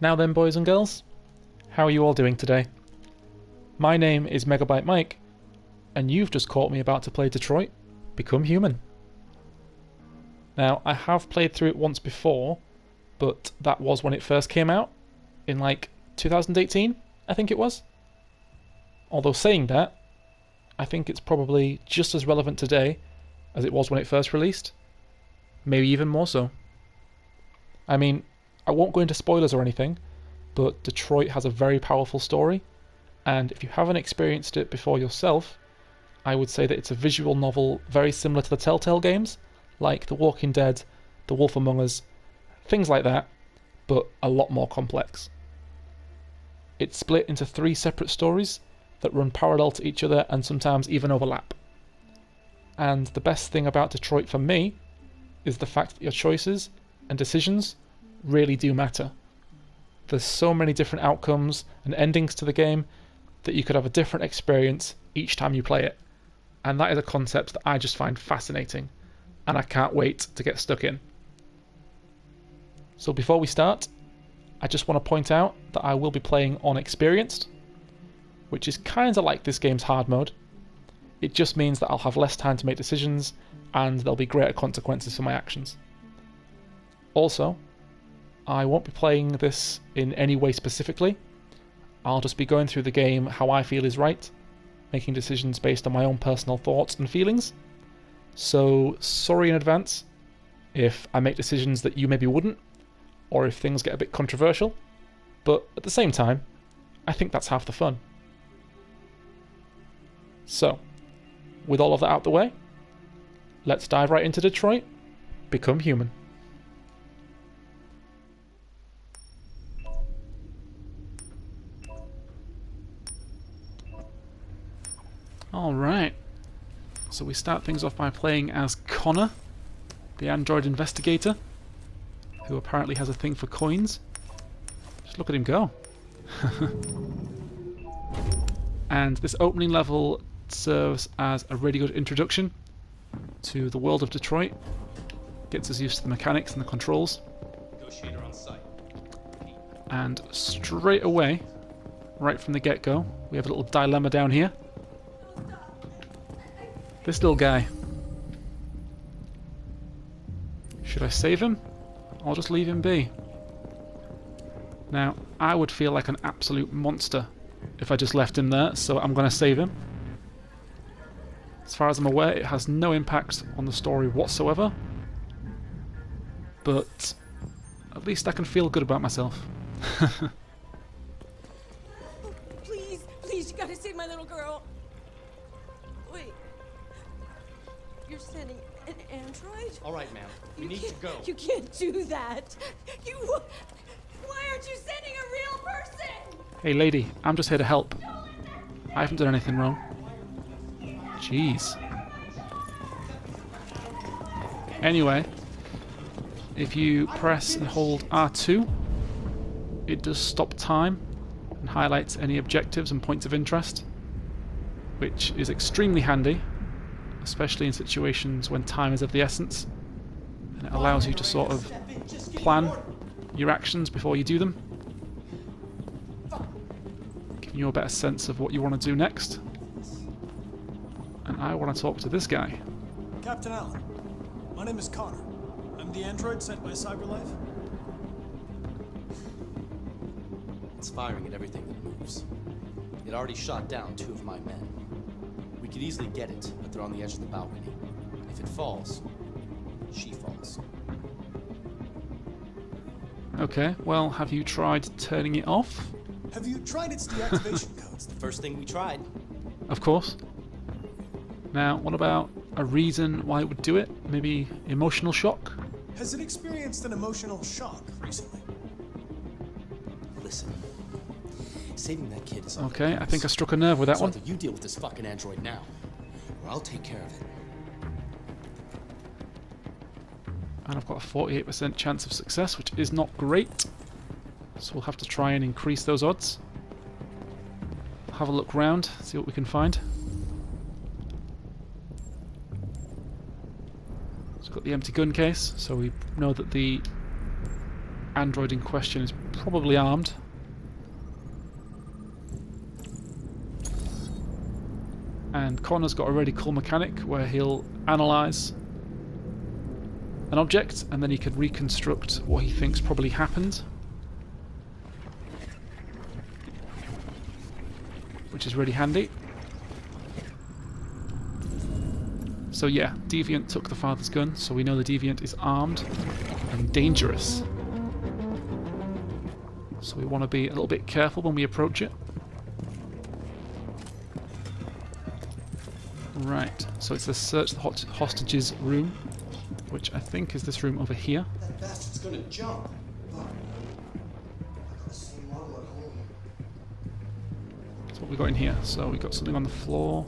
Now then, boys and girls, how are you all doing today? My name is Megabyte Mike, and you've just caught me about to play Detroit: Become Human. Now, I have played through it once before, but that was when it first came out, in like 2018, I think it was. Although saying that, I think it's probably just as relevant today as it was when it first released. Maybe even more so. I mean, I won't go into spoilers or anything, but Detroit has a very powerful story, and if you haven't experienced it before yourself, I would say that it's a visual novel very similar to the Telltale games, like The Walking Dead, The Wolf Among Us, things like that, but a lot more complex. It's split into 3 separate stories that run parallel to each other and sometimes even overlap. And the best thing about Detroit for me is the fact that your choices and decisions really do matter. There's so many different outcomes and endings to the game that you could have a different experience each time you play it. And that is a concept that I just find fascinating, and I can't wait to get stuck in. So before we start, I just want to point out that I will be playing on Experienced, which is kinda like this game's hard mode. It just means that I'll have less time to make decisions, and there'll be greater consequences for my actions. Also, I won't be playing this in any way specifically. I'll just be going through the game how I feel is right, making decisions based on my own personal thoughts and feelings. So, sorry in advance if I make decisions that you maybe wouldn't, or if things get a bit controversial, but at the same time, I think that's half the fun. So, with all of that out the way, let's dive right into Detroit: Become Human. Alright, so we start things off by playing as Connor, the android investigator, who apparently has a thing for coins. Just look at him go. And this opening level serves as a really good introduction to the world of Detroit. Gets us used to the mechanics and the controls. Negotiator on site. And straight away, right from the get-go, we have a little dilemma down here. This little guy. Should I save him? Or just leave him be? Now, I would feel like an absolute monster if I just left him there, so I'm going to save him. As far as I'm aware, it has no impact on the story whatsoever. But at least I can feel good about myself. Please, please, you gotta save my little girl. Wait. You're sending an android? All right, ma'am. We need to go. You can't do that. Why aren't you sending a real person? Hey lady, I'm just here to help. I haven't done anything wrong. Jeez. Anyway, if you press and hold R2, it does stop time and highlights any objectives and points of interest, which is extremely handy, especially in situations when time is of the essence, and it allows you to sort of plan your actions before you do them, giving you a better sense of what you want to do next. And I want to talk to this guy. Captain Allen, my name is Connor. I'm the android sent by CyberLife. It's firing at everything that moves. It already shot down 2 of my men. We could easily get it, but they're on the edge of the balcony. If it falls, she falls. Okay, well, have you tried turning it off? Have you tried its deactivation codes? The first thing we tried. Of course. Now, what about a reason why it would do it? Maybe emotional shock? Has it experienced an emotional shock recently? Listen. Saving that kid is Okay, I think I struck a nerve with that so one. either you deal with this fucking android now, or I'll take care of it. And I've got a 48% chance of success, which is not great. So we'll have to try and increase those odds. Have a look round, see what we can find. So we've got the empty gun case, so we know that the android in question is probably armed. And Connor's got a really cool mechanic where he'll analyse an object and then he can reconstruct what he thinks probably happened. Which is really handy. So yeah, Deviant took the father's gun, so we know the Deviant is armed and dangerous. So we want to be a little bit careful when we approach it. Right, so it's the search the hostages room, which I think is this room over here. That bastard's gonna jump. Look. I got the same model at home. That's what we got in here. So we got something on the floor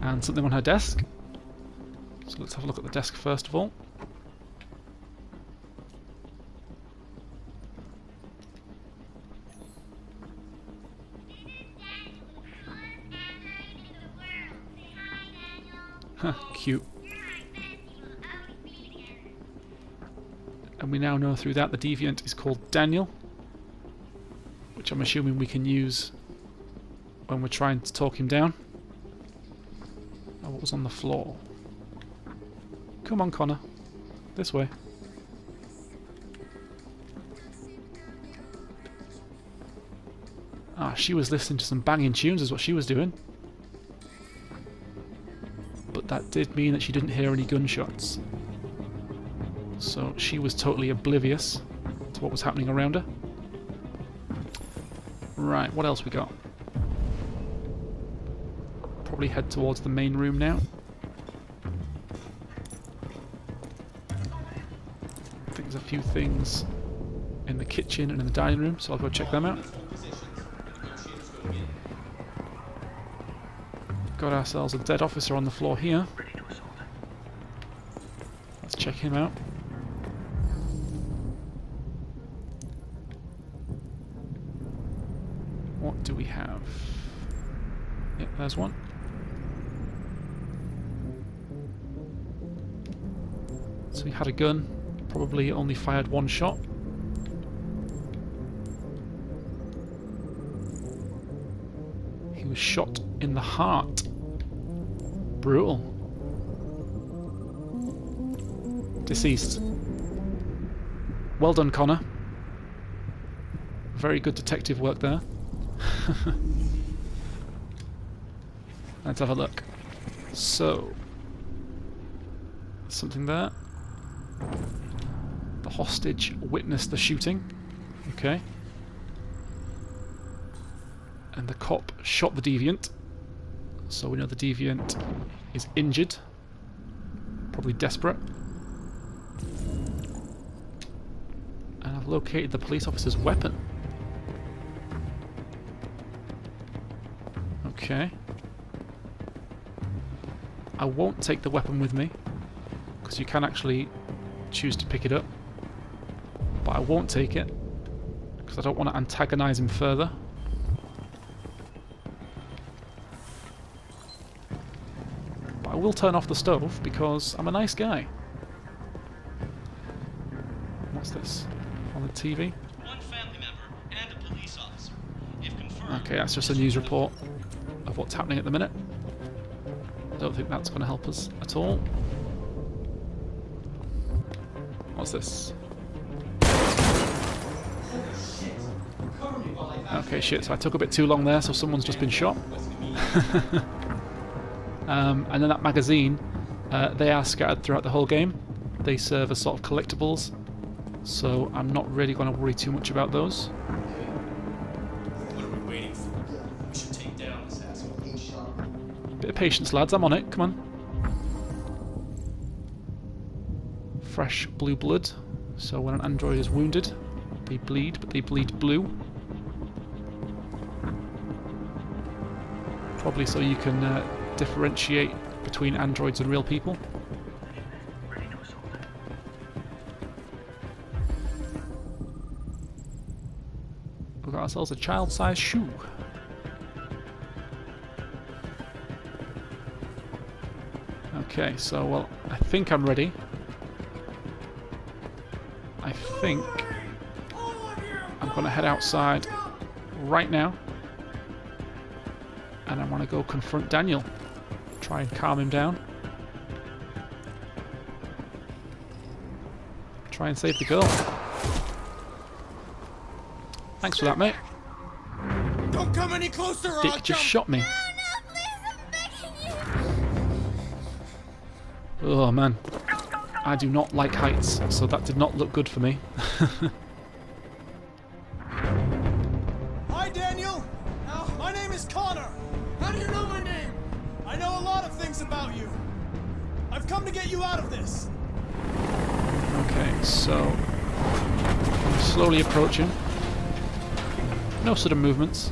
and something on her desk. So let's have a look at the desk first of all. Huh, cute. And we now know through that the Deviant is called Daniel, which I'm assuming we can use when we're trying to talk him down. Oh, what was on the floor? Come on, Connor. This way. Ah, she was listening to some banging tunes is what she was doing. But that did mean that she didn't hear any gunshots. So she was totally oblivious to what was happening around her. Right, what else we got? Probably head towards the main room now. I think there's a few things in the kitchen and in the dining room, so I'll go check them out. Got ourselves a dead officer on the floor here. Let's check him out. What do we have? Yep, there's one. So he had a gun, probably only fired one shot. He was shot in the heart. Brutal. Deceased. Well done, Connor. Very good detective work there. Let's have a look. So, something there. The hostage witnessed the shooting. Okay. And the cop shot the Deviant. So we know the Deviant is injured. Probably desperate. And I've located the police officer's weapon. Okay. I won't take the weapon with me, because you can actually choose to pick it up. But I won't take it, because I don't want to antagonize him further. But I will turn off the stove, because I'm a nice guy. What's this? On the TV? One family member and a police officer. If confirmed, Okay, that's just a news report of what's happening at the minute. I don't think that's going to help us at all. What's this? Okay, shit, so I took a bit too long there, so someone's just been shot. And then that magazine, they are scattered throughout the whole game. They serve as sort of collectibles, so I'm not really going to worry too much about those. What are we waiting for? We should take down this asshole. Bit of patience, lads, I'm on it, come on. Fresh blue blood, so when an android is wounded, they bleed, but they bleed blue. Probably so you can differentiate between androids and real people. We've got ourselves a child-sized shoe. Okay, so, well, I think I'm ready. I'm going to head outside right now. And I want to go confront Daniel. Try and calm him down. Try and save the girl. Thanks for that, mate. Don't come any closer or I'll Dick just shot me. Oh man. I do not like heights, so that did not look good for me. Hi, Daniel. My name is Connor. How do you know my name? I know a lot of things about you. I've come to get you out of this. Okay, so I'm slowly approaching. No sudden movements.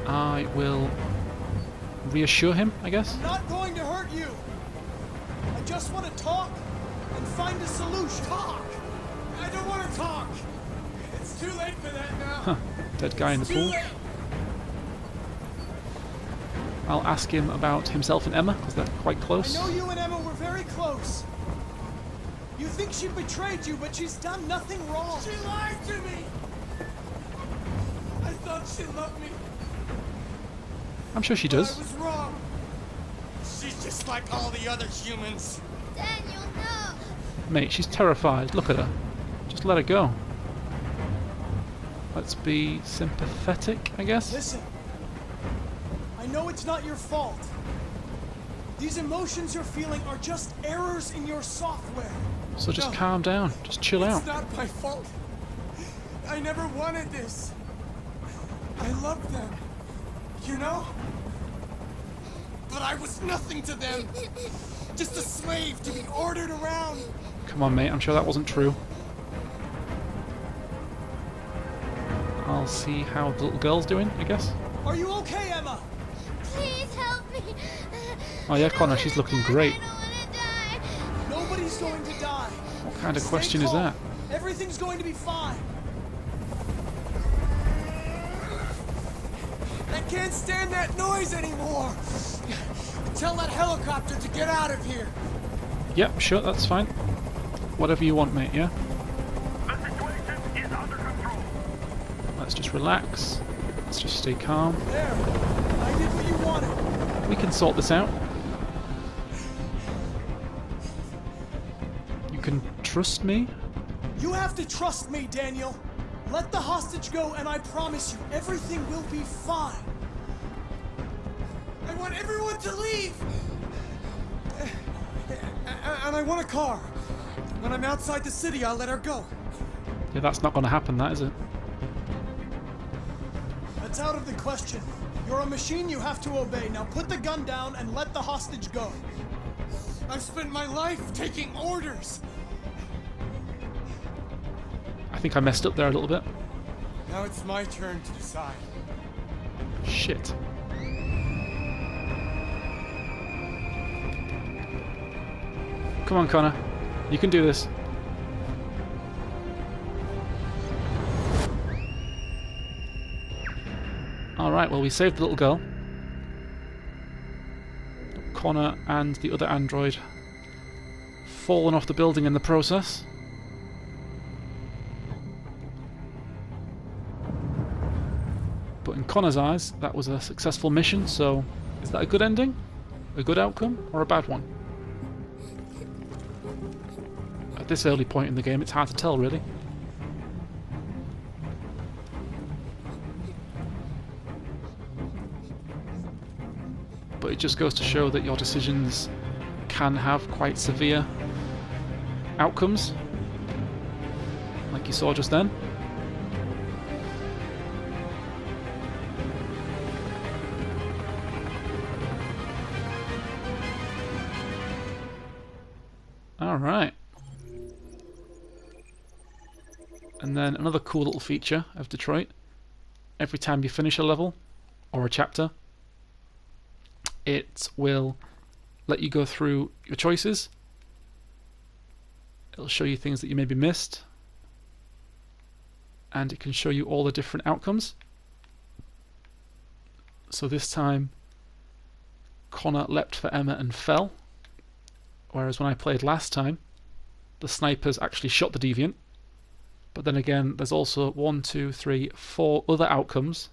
I will reassure him, I guess. I'm not going to hurt you. I just want to talk and find a solution. Talk! I don't want to talk. It's too late for that now. Huh, dead guy in the Too pool. late. I'll ask him about himself and Emma, because they're quite close. I know you and Emma were very close. You think she betrayed you, but she's done nothing wrong. She lied to me. I thought she loved me. I'm sure she But does. I was wrong. She's just like all the other humans. Daniel, no! Mate, she's terrified. Look at her. Just let her go. Let's be sympathetic, I guess. Listen, I know it's not your fault. These emotions you're feeling are just errors in your software. So just No. calm down. Just chill out. It's not my fault. I never wanted this. I loved them. You know? But I was nothing to them. Just a slave to be ordered around. Come on, mate. I'm sure that wasn't true. I'll see how the little girl's doing, I guess. Are you okay, Emma? Please help me! Oh yeah, Connor, she's looking great. I don't want to die! Nobody's going to die. What kind of Stay question is calm. that? Everything's going to be fine. I can't stand that noise anymore. Tell that helicopter to get out of here. Yep, sure, that's fine. Whatever you want, mate, yeah? The situation is under control. Let's just relax. Let's just stay calm. There. I did what you wanted. We can sort this out. You can trust me? You have to trust me, Daniel. Let the hostage go, and I promise you, everything will be fine. I want everyone to leave. And I want a car. When I'm outside the city, I'll let her go. Yeah, that's not going to happen, that, is it? That's out of the question. You're a machine you have to obey. Now put the gun down and let the hostage go. I've spent my life taking orders. I think I messed up there a little bit. Now it's my turn to decide. Shit. Come on, Connor. You can do this. Alright, well, we saved the little girl. Connor and the other android fallen off the building in the process. But in Connor's eyes, that was a successful mission, so is that a good ending? A good outcome? Or a bad one? At this early point in the game, it's hard to tell, really. But it just goes to show that your decisions can have quite severe outcomes, like you saw just then. Alright. And then another cool little feature of Detroit. Every time you finish a level or a chapter, it will let you go through your choices. It'll show you things that you maybe missed. And it can show you all the different outcomes. So this time, Connor leapt for Emma and fell. Whereas when I played last time, the snipers actually shot the deviant. But then again, there's also 1, 2, 3, 4 other outcomes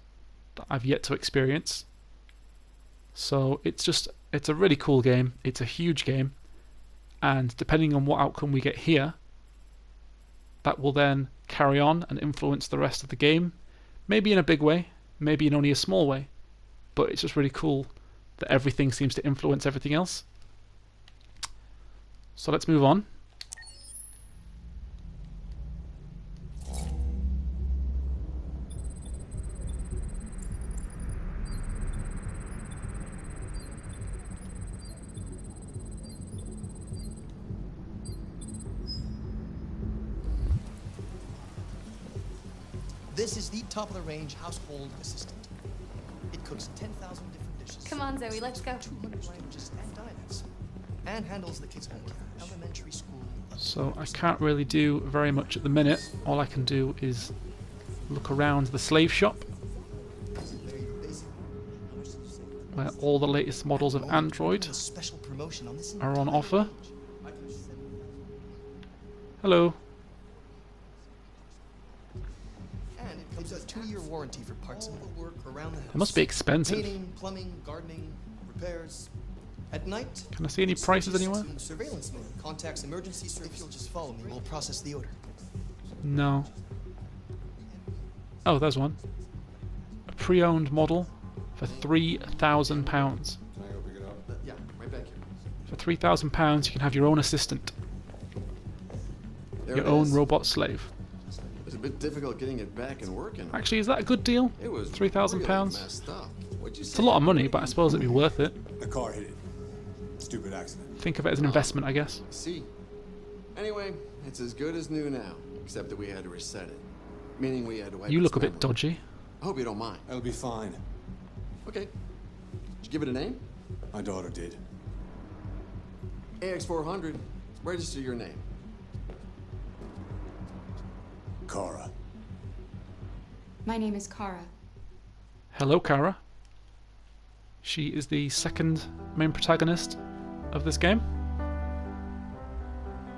that I've yet to experience. So it's a really cool game. It's a huge game. And depending on what outcome we get here, that will then carry on and influence the rest of the game. Maybe in a big way, maybe in only a small way. But it's just really cool that everything seems to influence everything else. So let's move on. This is the top-of-the-range household assistant. It cooks 10,000 different dishes. Come on, Zoe, let's go. 200 languages and dialects. And handles the kids' home care, elementary school. So I can't really do very much at the minute. All I can do is look around the slave shop, Very basic. How much did you say? where all the latest models of Android A special promotion on this are on entire offer. range. Hello. And it comes with a 2-year warranty for parts and the work around the house. It must be expensive. Painting, plumbing, gardening, repairs. At night, Can I see any prices anywhere? surveillance mode contacts emergency service. If you'll just follow me, we'll process the order. No. Oh, there's one. A pre-owned model for £3,000. Yeah, right back here. For £3,000, you can have your own assistant, your own robot slave. It was a bit difficult getting it back and working. Actually, is that a good deal? It was £3,000. really messed up. What'd you It's say? a lot of money, but I suppose it'd be worth it. The car hit it. Stupid accident. Think of it as an investment, I guess. See. Anyway, it's as good as new now, except that we had to reset it. Meaning we had to wipe You its look a bit memory. dodgy. I hope you don't mind. It'll be fine. Okay. Did you give it a name? My daughter did. AX400. Register your name. Kara. My name is Kara. Hello, Kara. She is the second main protagonist of this game.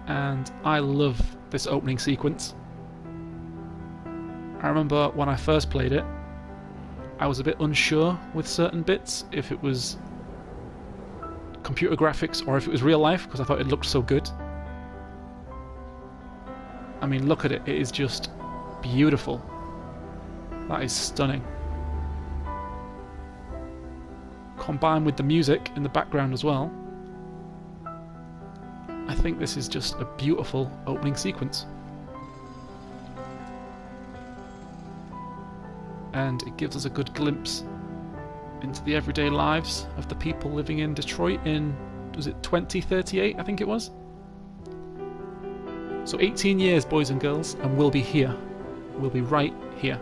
And I love this opening sequence. I remember when I first played it, I was a bit unsure with certain bits, if it was computer graphics or if it was real life, because I thought it looked so good. I mean, look at it, it is just beautiful. That is stunning. Combined with the music in the background as well, I think this is just a beautiful opening sequence. And it gives us a good glimpse into the everyday lives of the people living in Detroit in, was it 2038, I think it was? So 18 years, boys and girls, and we'll be here. We'll be right here.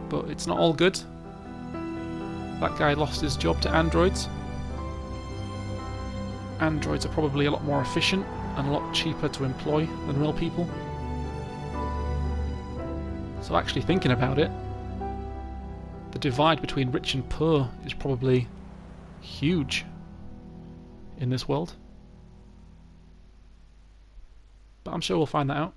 But it's not all good. That guy lost his job to androids. Androids are probably a lot more efficient and a lot cheaper to employ than real people. So actually thinking about it, the divide between rich and poor is probably huge in this world. But I'm sure we'll find that out.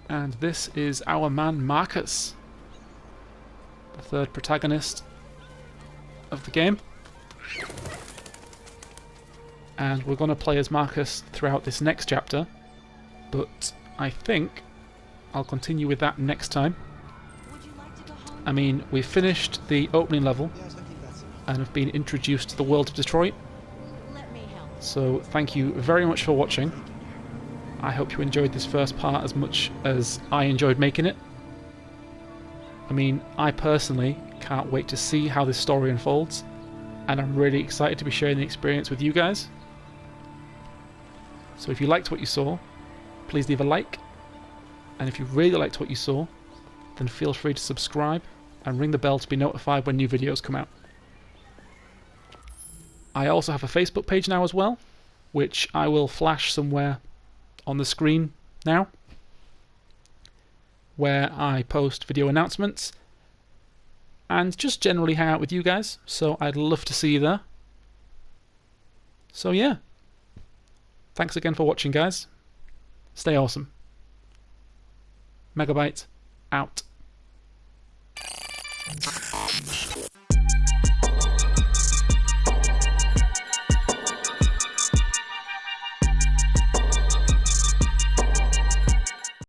And this is our man Marcus, the third protagonist of the game. And we're going to play as Marcus throughout this next chapter, but I think I'll continue with that next time. I mean, we've finished the opening level and have been introduced to the world of Detroit. So thank you very much for watching. I hope you enjoyed this first part as much as I enjoyed making it. I mean, I personally can't wait to see how this story unfolds, and I'm really excited to be sharing the experience with you guys. So if you liked what you saw, please leave a like, and if you really liked what you saw, then feel free to subscribe and ring the bell to be notified when new videos come out. I also have a Facebook page now as well, which I will flash somewhere on the screen now, where I post video announcements and just generally hang out with you guys, so I'd love to see you there. So yeah, thanks again for watching, guys. Stay awesome. Megabyte out.